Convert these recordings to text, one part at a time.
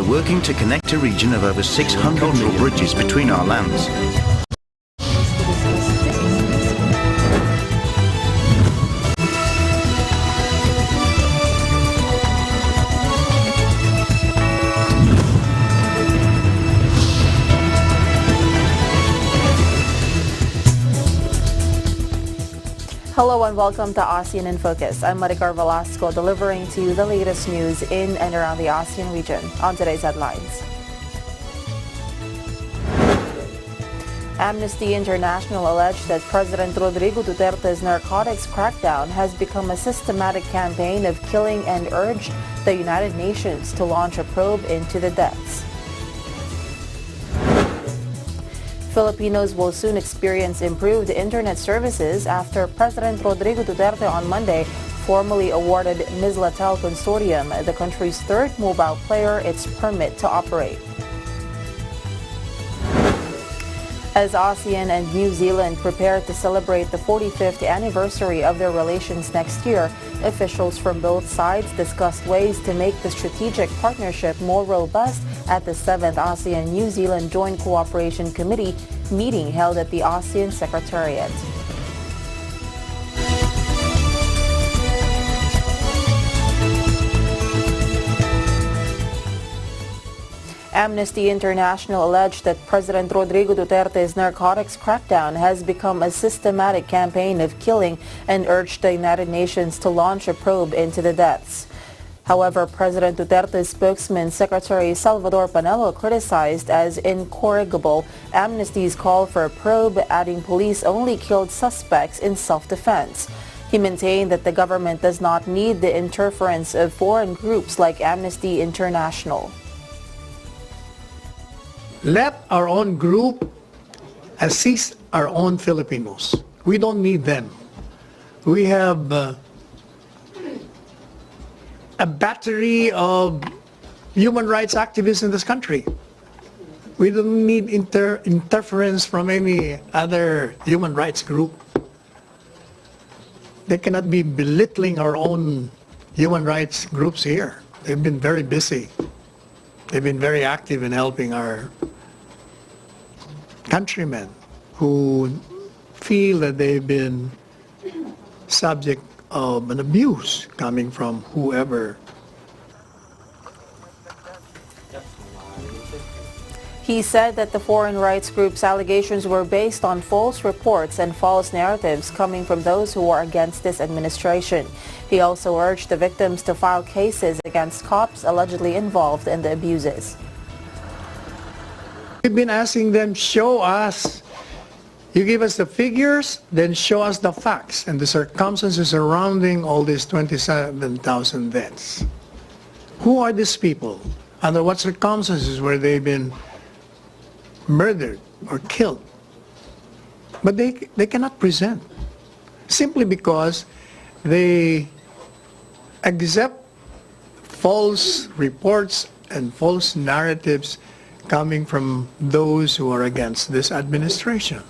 we're working to connect a region of over 600 million bridges between our lands. Hello and welcome to ASEAN in Focus. I'm Maricar Velasco, delivering to you the latest news in and around the ASEAN region. On today's headlines. Amnesty International alleged that President Rodrigo Duterte's narcotics crackdown has become a systematic campaign of killing and urged the United Nations to launch a probe into the deaths. Filipinos will soon experience improved internet services after President Rodrigo Duterte on Monday formally awarded Mislatel Consortium, the country's third mobile player, its permit to operate. As ASEAN and New Zealand prepare to celebrate the 45th anniversary of their relations next year, officials from both sides discussed ways to make the strategic partnership more robust at the 7th ASEAN-New Zealand Joint Cooperation Committee meeting held at the ASEAN Secretariat. Amnesty International alleged that President Rodrigo Duterte's narcotics crackdown has become a systematic campaign of killing and urged the United Nations to launch a probe into the deaths. However, President Duterte's spokesman, Secretary Salvador Panelo, criticized as incorrigible Amnesty's call for a probe, adding police only killed suspects in self-defense. He maintained that the government does not need the interference of foreign groups like Amnesty International. Let our own group assist our own Filipinos. We don't need them. We have a battery of human rights activists in this country. We don't need interference from any other human rights group. They cannot be belittling our own human rights groups here. They've been very busy. They've been very active in helping our countrymen who feel that they've been subject of an abuse coming from whoever. He said that the foreign rights group's allegations were based on false reports and false narratives coming from those who are against this administration. He also urged the victims to file cases against cops allegedly involved in the abuses. We've been asking them, show us, you give us the figures, then show us the facts and the circumstances surrounding all these 27,000 deaths. Who are these people? Under what circumstances were they been murdered or killed? But they cannot present, simply because they accept false reports and false narratives coming from those who are against this administration.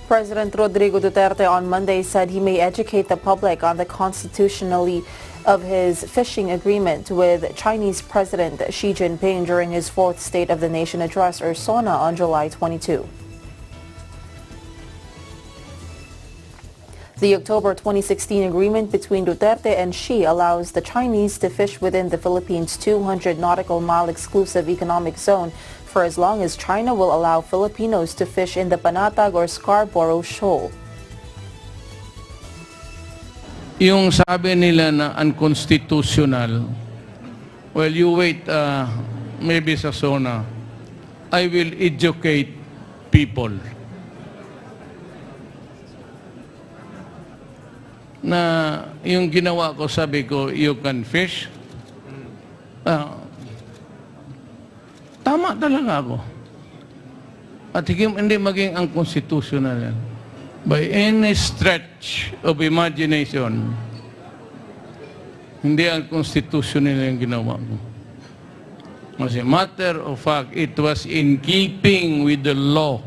President Rodrigo Duterte on Monday said he may educate the public on the constitutionality of his fishing agreement with Chinese President Xi Jinping during his fourth State of the Nation address, or SONA, on July 22. The October 2016 agreement between Duterte and Xi allows the Chinese to fish within the Philippines' 200 nautical mile exclusive economic zone for as long as China will allow Filipinos to fish in the Panatag or Scarborough Shoal. Yung sabi nila na unconstitutional, well, you wait maybe sa SONA. I will educate people na yung ginawa ko, sabi ko, you can fish. Tama talaga ako. At hindi maging unconstitutional yan. By any stretch of imagination, hindi unconstitutional yung ginawa ko. As a matter of fact, it was in keeping with the law.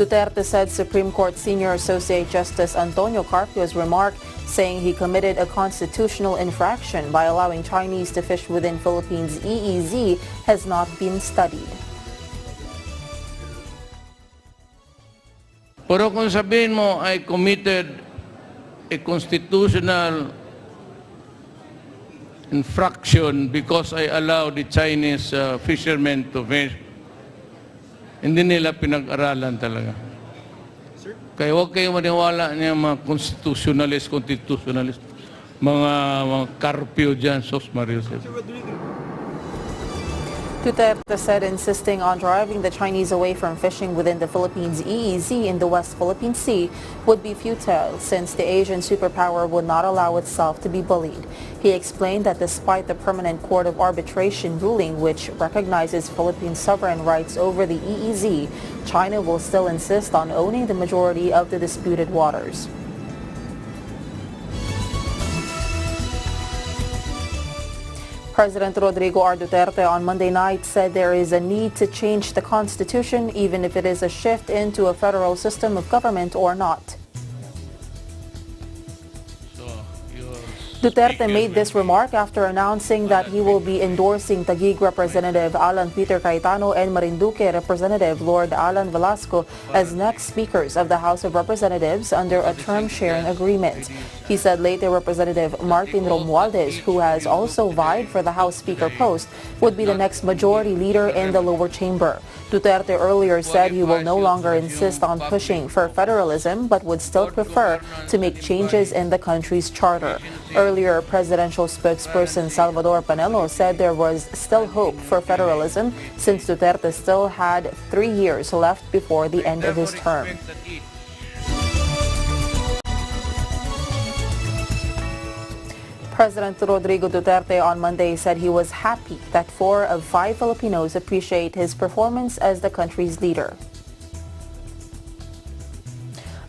Duterte said Supreme Court Senior Associate Justice Antonio Carpio's remark saying he committed a constitutional infraction by allowing Chinese to fish within Philippines' EEZ has not been studied. Pero kung sabihin mo I committed a constitutional infraction because I allowed the Chinese fishermen to fish, hindi nila pinag-aralan talaga. Kaya huwag kayo maniwala niya mga constitutionalist, mga Carpio dyan, Sos Mario. Duterte said insisting on driving the Chinese away from fishing within the Philippines' EEZ in the West Philippine Sea would be futile since the Asian superpower would not allow itself to be bullied. He explained that despite the Permanent Court of Arbitration ruling which recognizes Philippines' sovereign rights over the EEZ, China will still insist on owning the majority of the disputed waters. President Rodrigo R. Duterte on Monday night said there is a need to change the Constitution even if it is a shift into a federal system of government or not. Duterte made this remark after announcing that he will be endorsing Taguig Representative Alan Peter Cayetano and Marinduque Representative Lord Alan Velasco as next speakers of the House of Representatives under a term-sharing agreement. He said later Representative Martin Romualdez, who has also vied for the House Speaker post, would be the next majority leader in the lower chamber. Duterte earlier said he will no longer insist on pushing for federalism but would still prefer to make changes in the country's charter. Earlier, presidential spokesperson Salvador Panelo said there was still hope for federalism since Duterte still had 3 years left before the end of his term. President Rodrigo Duterte on Monday said he was happy that 4 of 5 Filipinos appreciate his performance as the country's leader.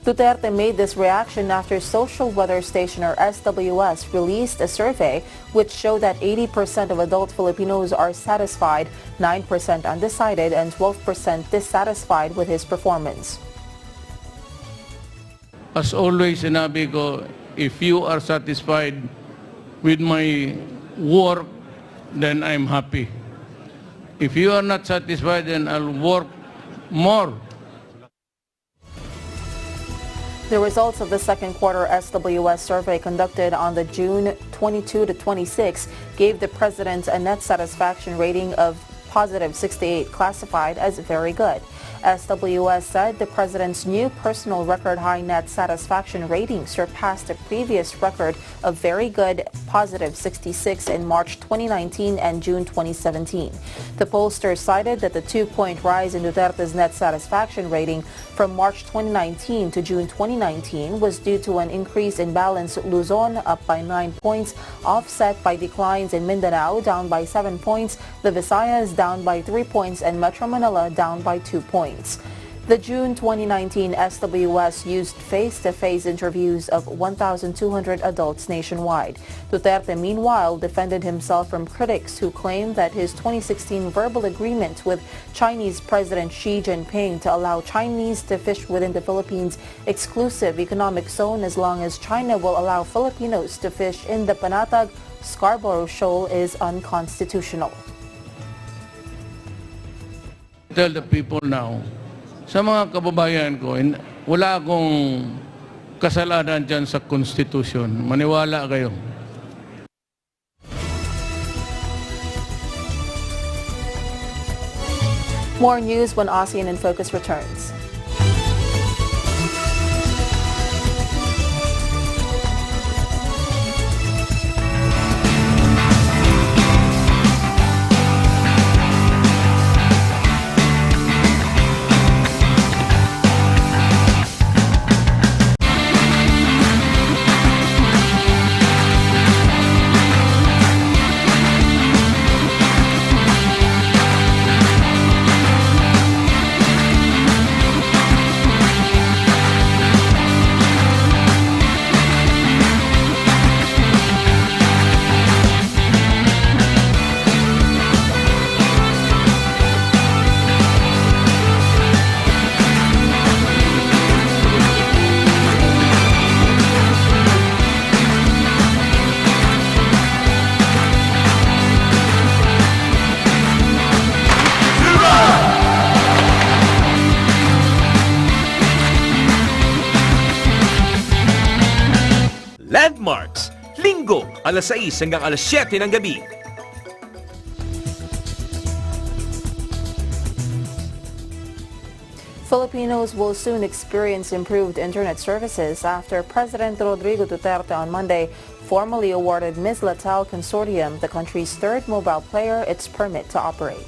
Duterte made this reaction after social weather stationer SWS released a survey which showed that 80% of adult Filipinos are satisfied, 9% undecided, and 12% dissatisfied with his performance. As always, sinabi ko, if you are satisfied with my work, then I'm happy. If you are not satisfied, then I'll work more. The results of the second quarter SWS survey conducted on the June 22 to 26 gave the president a net satisfaction rating of positive 68, classified as very good. SWS said the president's new personal record high net satisfaction rating surpassed the previous record of very good, positive 66 in March 2019 and June 2017. The pollster cited that the 2-point rise in Duterte's net satisfaction rating from March 2019 to June 2019 was due to an increase in balance Luzon up by 9 points, offset by declines in Mindanao down by 7 points, the Visayas down by 3 points, and Metro Manila down by 2 points. The June 2019 SWS used face-to-face interviews of 1,200 adults nationwide. Duterte, meanwhile, defended himself from critics who claimed that his 2016 verbal agreement with Chinese President Xi Jinping to allow Chinese to fish within the Philippines' exclusive economic zone as long as China will allow Filipinos to fish in the Panatag Scarborough Shoal is unconstitutional. Tell the people now, sa mga kababayan ko, wala akong kasalanan dyan sa Constitution. Maniwala kayo. More news when ASEAN in Focus returns. benchmarks. Linggo, alas 6 hanggang alas 7 ng gabi. Filipinos will soon experience improved internet services after President Rodrigo Duterte on Monday formally awarded Ms. Latal Consortium, the country's third mobile player, its permit to operate.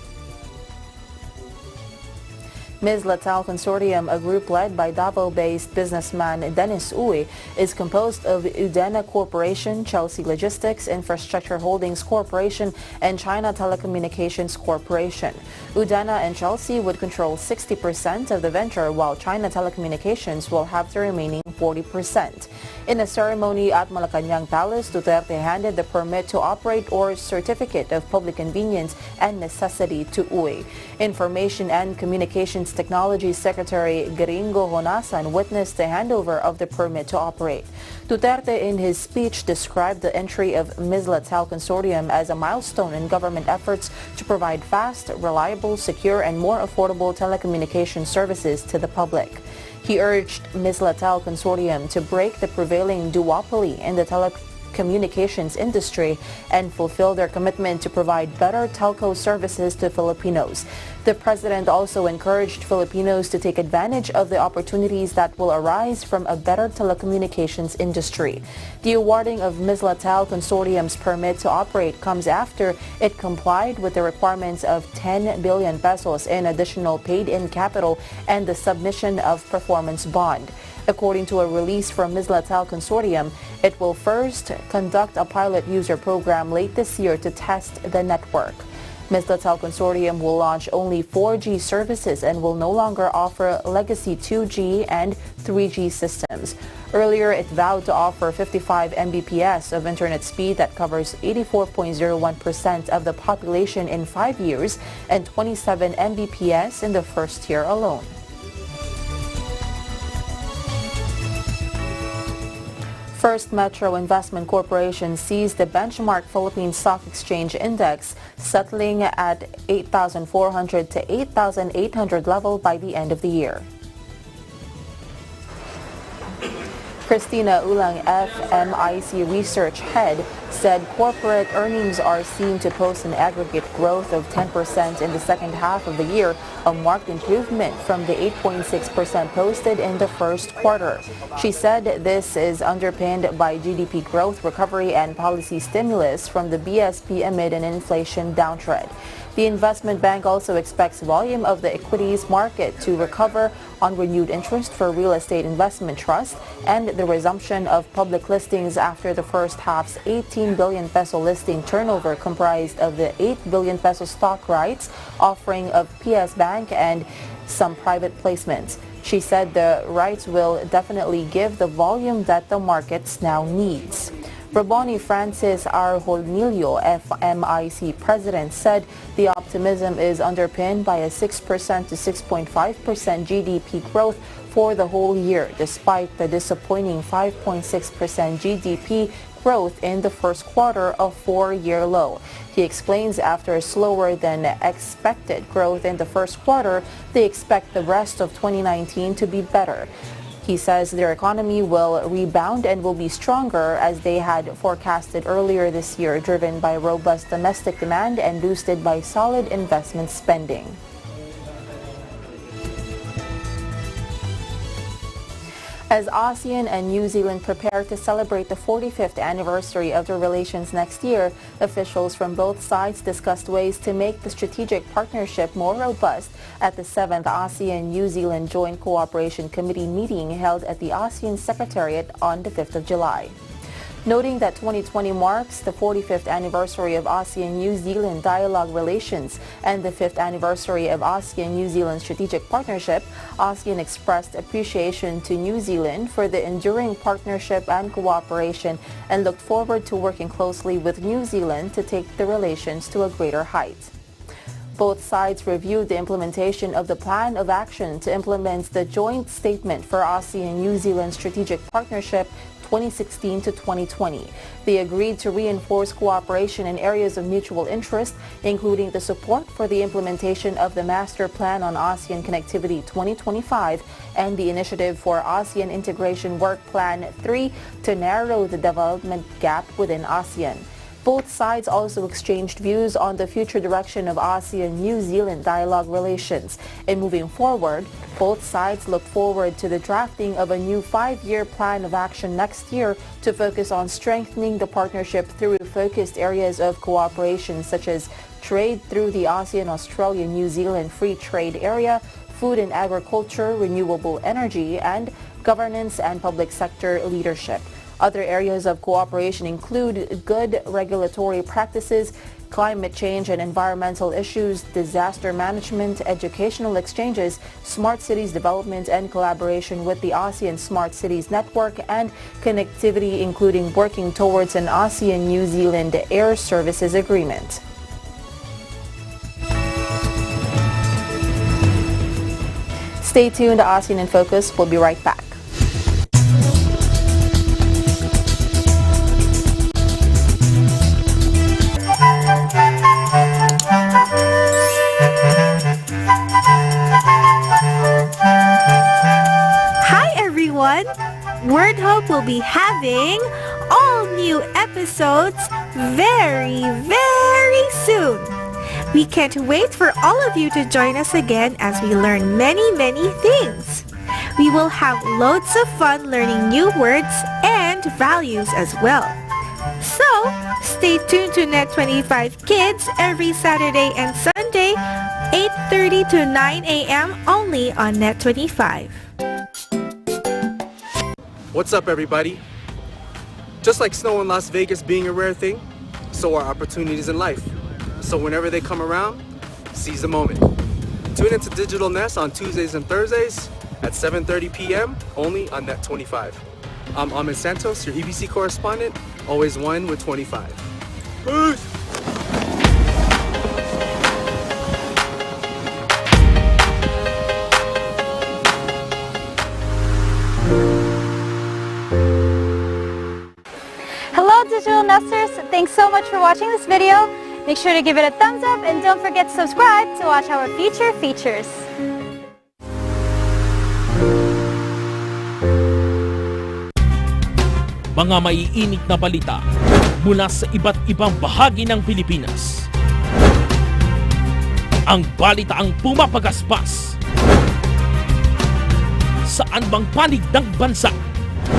Ms. Latal Consortium, a group led by Davao-based businessman Dennis Uy, is composed of Udena Corporation, Chelsea Logistics, Infrastructure Holdings Corporation, and China Telecommunications Corporation. Udena and Chelsea would control 60% of the venture, while China Telecommunications will have the remaining 40%. In a ceremony at Malacanang Palace, Duterte handed the permit to operate or certificate of public convenience and necessity to Uy. Information and Communications Technology Secretary Gringo Honasan witnessed the handover of the permit to operate. Duterte in his speech described the entry of Ms. Latal Consortium as a milestone in government efforts to provide fast, reliable, secure, and more affordable telecommunication services to the public. He urged Ms. Latal Consortium to break the prevailing duopoly in the telecommunications industry and fulfill their commitment to provide better telco services to Filipinos. The president also encouraged Filipinos to take advantage of the opportunities that will arise from a better telecommunications industry. The awarding of Ms. Latal Consortium's permit to operate comes after it complied with the requirements of 10 billion pesos in additional paid-in capital and the submission of performance bond. According to a release from Ms. Latal Consortium, it will first conduct a pilot user program late this year to test the network. Ms. Latal Consortium will launch only 4G services and will no longer offer legacy 2G and 3G systems. Earlier, it vowed to offer 55 Mbps of internet speed that covers 84.01% of the population in 5 years and 27 Mbps in the first year alone. First Metro Investment Corporation sees the benchmark Philippine Stock Exchange Index settling at 8,400 to 8,800 level by the end of the year. Christina Ulang, FMIC Research Head, said corporate earnings are seen to post an aggregate growth of 10% in the second half of the year, a marked improvement from the 8.6% posted in the first quarter. She said this is underpinned by GDP growth recovery and policy stimulus from the BSP amid an inflation downtrend. The investment bank also expects volume of the equities market to recover on renewed interest for real estate investment trust and the resumption of public listings after the first half's 18 billion peso listing turnover comprised of the 8 billion peso stock rights offering of PS Bank and some private placements. She said the rights will definitely give the volume that the markets now needs. Raboni Francis Arjolnillo, FMIC president, said the optimism is underpinned by a 6% to 6.5% GDP growth for the whole year, despite the disappointing 5.6% GDP growth in the first quarter, a four-year low. He explains after slower than expected growth in the first quarter, they expect the rest of 2019 to be better. He says their economy will rebound and will be stronger as they had forecasted earlier this year, driven by robust domestic demand and boosted by solid investment spending. As ASEAN and New Zealand prepare to celebrate the 45th anniversary of their relations next year, officials from both sides discussed ways to make the strategic partnership more robust at the 7th ASEAN-New Zealand Joint Cooperation Committee meeting held at the ASEAN Secretariat on the 5th of July. Noting that 2020 marks the 45th anniversary of ASEAN-New Zealand dialogue relations and the 5th anniversary of ASEAN-New Zealand strategic partnership, ASEAN expressed appreciation to New Zealand for the enduring partnership and cooperation and looked forward to working closely with New Zealand to take the relations to a greater height. Both sides reviewed the implementation of the plan of action to implement the joint statement for ASEAN-New Zealand strategic partnership 2016 to 2020. They agreed to reinforce cooperation in areas of mutual interest, including the support for the implementation of the Master Plan on ASEAN Connectivity 2025 and the Initiative for ASEAN Integration Work Plan 3 to narrow the development gap within ASEAN. Both sides also exchanged views on the future direction of ASEAN-New Zealand dialogue relations. And moving forward, both sides look forward to the drafting of a new 5-year plan of action next year to focus on strengthening the partnership through focused areas of cooperation such as trade through the ASEAN-Australia-New Zealand Free Trade Area, food and agriculture, renewable energy, and governance and public sector leadership. Other areas of cooperation include good regulatory practices, climate change and environmental issues, disaster management, educational exchanges, smart cities development and collaboration with the ASEAN Smart Cities Network, and connectivity, including working towards an ASEAN-New Zealand Air Services Agreement. Stay tuned to ASEAN in Focus. We'll be right back. Word Hope will be having all new episodes very soon. We can't wait for all of you to join us again as we learn many things. We will have loads of fun learning new words and values as well. So, stay tuned to Net25 Kids every Saturday and Sunday, 8:30 to 9 a.m. only on Net25. What's up, everybody? Just like snow in Las Vegas being a rare thing, so are opportunities in life. So whenever they come around, seize the moment. Tune into Digital Nest on Tuesdays and Thursdays at 7:30 p.m. only on Net25. I'm Ahmed Santos, your EBC correspondent, always one with 25. Peace! Digital Nesters, thanks so much for watching this video. Make sure to give it a thumbs up and don't forget to subscribe to watch our future features. Mga maiinit na balita mula sa iba't ibang bahagi ng Pilipinas. Ang balitaang pumapagaspas. Saan bang panig ng bansa?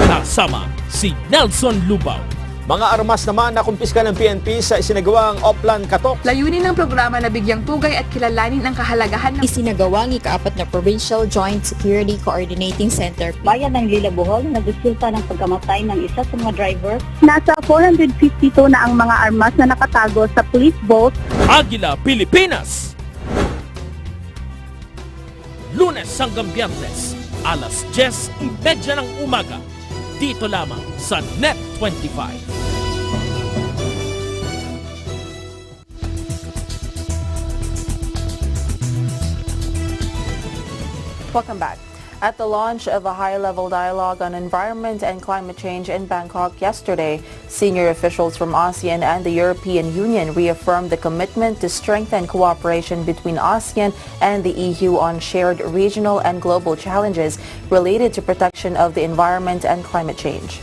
Kasama si Nelson Lubao. Mga armas naman na kumpiska ng PNP sa isinagawang Oplan Katok. Layunin ng programa na bigyang pugay at kilalanin ang kahalagahan ng isinagawang ika-4 na Provincial Joint Security Coordinating Center. Bayan ng Lila Bohol na resulta ng pagkamatay ng isa sa mga driver. Nasa 452 na ang mga armas na nakatago sa police vault. Agila, Pilipinas! Lunes hanggang Biyernes, alas 10:30 ng umaga. Dito lamang sa Net25. Welcome back. At the launch of a high-level dialogue on environment and climate change in Bangkok yesterday, senior officials from ASEAN and the European Union reaffirmed the commitment to strengthen cooperation between ASEAN and the EU on shared regional and global challenges related to protection of the environment and climate change.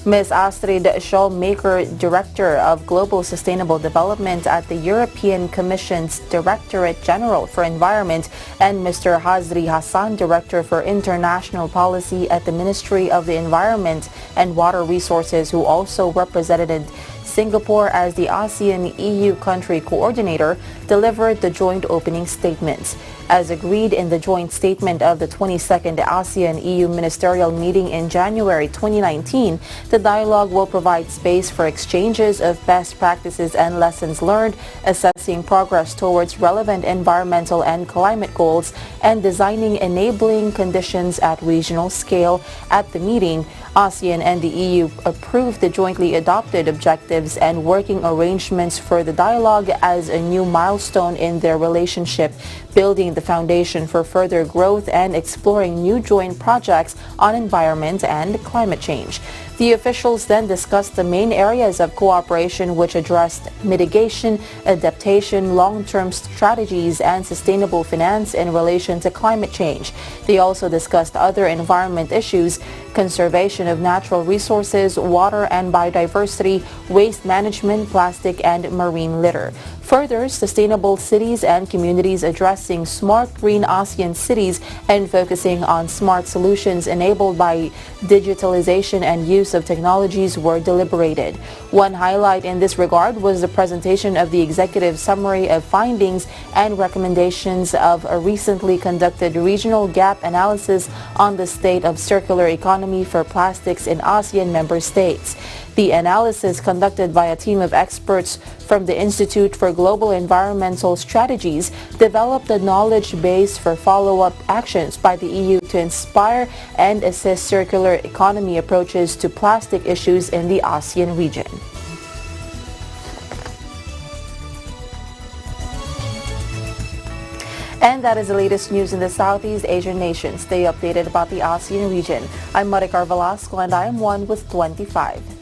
Ms. Astrid Schollmaker, Director of Global Sustainable Development at the European Commission's Directorate General for Environment, and Mr. Hazri Hassan, Director for International Policy at the Ministry of the Environment and Water Resources, who also represented Singapore as the ASEAN-EU country coordinator, delivered the joint opening statements. As agreed in the joint statement of the 22nd ASEAN-EU ministerial meeting in January 2019, the dialogue will provide space for exchanges of best practices and lessons learned, assess advancing progress towards relevant environmental and climate goals and designing enabling conditions at regional scale. At the meeting, ASEAN and the EU approved the jointly adopted objectives and working arrangements for the dialogue as a new milestone in their relationship, building the foundation for further growth and exploring new joint projects on environment and climate change. The officials then discussed the main areas of cooperation, which addressed mitigation, adaptation, long-term strategies, and sustainable finance in relation to climate change. They also discussed other environment issues, conservation of natural resources, water and biodiversity, waste management, plastic and marine litter. Further, sustainable cities and communities addressing smart green ASEAN cities and focusing on smart solutions enabled by digitalization and use of technologies were deliberated. One highlight in this regard was the presentation of the executive summary of findings and recommendations of a recently conducted regional gap analysis on the state of circular economy for plastics in ASEAN member states. The analysis, conducted by a team of experts from the Institute for Global Environmental Strategies, developed a knowledge base for follow-up actions by the EU to inspire and assist circular economy approaches to plastic issues in the ASEAN region. And that is the latest news in the Southeast Asian nations. Stay updated about the ASEAN region. I'm Maricar Velasco and I am one with 25.